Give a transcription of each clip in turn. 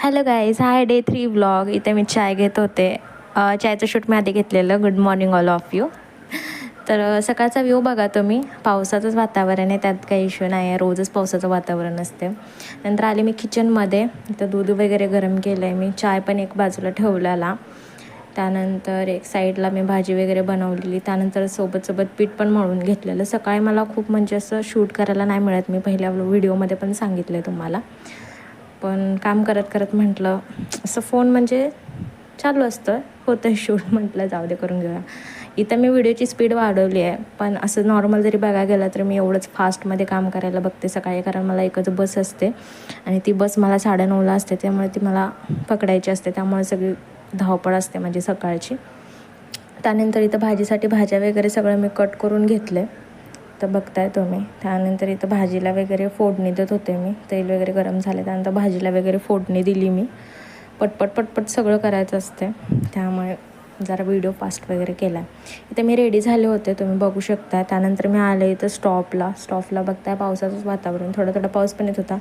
Hello guys, हाय day 3 vlog. इथे मी चाय घेत होते. चायचं शूट मी आधी घेतलेलं. Good morning all of you. तर सकाळचा व्ह्यू बघा तुम्ही. पावसाचंच वातावरण आहे, त्यात काही इश्यू नाही आहे. रोजच पावसाचं वातावरण असते. नंतर आले मी किचनमध्ये. इथं दूध वगैरे गरम केलं आहे मी. चाय पण एक बाजूला ठेवलेला. त्यानंतर एक साईडला मी भाजी वगैरे बनवलेली. त्यानंतर सोबत पीठ पण मळून घेतलेलं. सकाळी मला खूप म्हणजे असं शूट करायला नाही मिळत. मी पहिल्या व्हिडिओमध्ये पण सांगितलं आहे तुम्हाला. पण काम करत म्हटलं असं फोन म्हणजे चालू असतं, होतं शूट, म्हटलं जाऊ दे करून घेऊया. इथं मी व्हिडिओची स्पीड वाढवली आहे, पण असं नॉर्मल जरी बघायला गेलं तर मी एवढंच फास्टमध्ये काम करायला बघते सकाळी. कारण मला एकच बस असते आणि ती बस मला 9:30ला असते, त्यामुळे ती मला पकडायची असते. त्यामुळे सगळी धावपळ असते माझी सकाळची. त्यानंतर इथं भाजीसाठी भाज्या वगैरे सगळं मी कट करून घेतले, तर बघताय तुम्ही. त्यानंतर इथं भाजीला वगैरे फोडणी देत होते मी. तेल वगैरे गरम झाले, त्यानंतर भाजीला वगैरे फोडणी दिली मी. पटपट सगळं करायचं असते, त्यामुळे जरा व्हिडिओ फास्ट वगैरे केला. इथे मी रेडी झाले होते, तुम्ही बघू शकता. त्यानंतर मी आले इथं स्टॉपला बघताय पावसाचंच वातावरण. थोडा पाऊस पण येत होता,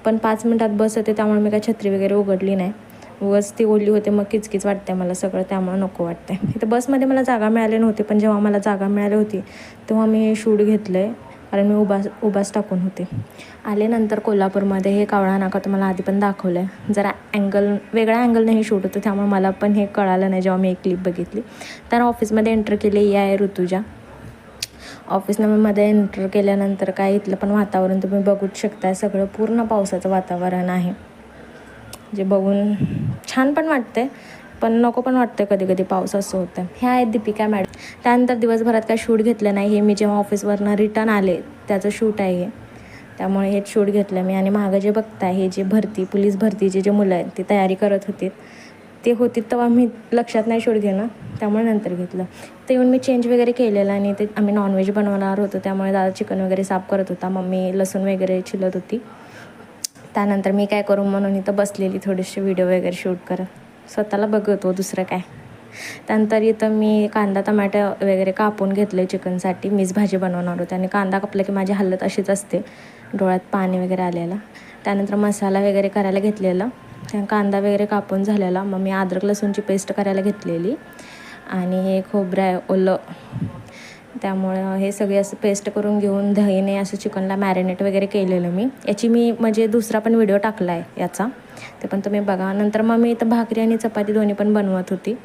पण 5 मिनटात बस होते, त्यामुळे मी काय छत्री वगैरे उघडली नाही. उगाच ती ओढली होते, मग किचकिच वाटते मला सगळं, त्यामुळे नको वाटते. इथं बसमध्ये मला जागा मिळाली नव्हती, पण जेव्हा मला जागा मिळाली होती तेव्हा मी शूट घेतलं आहे, कारण मी उभाच टाकून होते. आले नंतर कोल्हापूरमध्ये. हे कावळा नाका तुम्हाला आधी पण दाखवलं आहे. जरा वेगळ्या अँगलने हे शूट होतं, त्यामुळे मला पण हे कळालं नाही जेव्हा मी एक क्लिप बघितली. तर ऑफिसमध्ये एंटर केले. या आहे ऋतुजा. ऑफिसमध्ये एंटर केल्यानंतर काय इथलं पण वातावरण तुम्ही बघूच शकताय. सगळं पूर्ण पावसाचं वातावरण आहे, जे बघून छान पण वाटते, पण नको पण वाटतं कधी पाऊस असं होतं. ह्या आहेत दीपिका मॅडम. त्यानंतर दिवसभरात काय शूट घेतलं नाही. हे मी जेव्हा ऑफिसवरनं रिटर्न आले त्याचं शूट आहे हे, त्यामुळे हेच शूट घेतलं मी. आणि मागं जे बघताय, हे जे पोलीस भरतीचे जे मुलं आहेत ते तयारी करत होती तेव्हा मी लक्षात नाही शूट घेणं, त्यामुळे नंतर घेतलं. ते येऊन मी चेंज वगैरे केलेलं. आणि ते आम्ही नॉनव्हेज बनवणार होतो, त्यामुळे दादा चिकन वगैरे साफ करत होता, मम्मी लसूण वगैरे छिलत होती. त्यानंतर मी काय करू म्हणून इथं बसलेली, थोडेसे व्हिडिओ वगैरे शूट करत, स्वतःला बघतो, दुसरं काय. त्यानंतर इथं मी कांदा टमाटर वगैरे कापून घेतले चिकनसाठी. मीच भाजी बनवणार होते, आणि कांदा कापला की माझी हालत अशीच असते, डोळ्यात पाणी वगैरे आलेलं. त्यानंतर मसाला वगैरे करायला घेतलेला. कांदा वगैरे कापून झालेला. मग मी अद्रक लसूणची पेस्ट करायला घेतलेली, आणि हे खोबरं ओलं, त्यामुळं हे सगळे असं पेस्ट करून घेऊन दहीने असं चिकनला मॅरिनेट वगैरे केलेलं मी. याची मी म्हणजे दुसरा पण व्हिडिओ टाकला आहे याचा, ते पण तुम्ही बघा. नंतर मग मी इथं भाकरी आणि चपाती दोन्ही पण बनवत होती.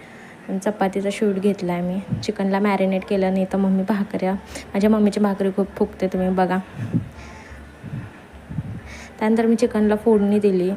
चपातीचा शूट घेतला आहे मी. चिकनला मॅरिनेट केलं, आणि इथं मम्मी भाकऱ्या, माझ्या मम्मीची भाकरी खूप फुगते, तुम्ही बघा. त्यानंतर मी चिकनला फोडणी दिली.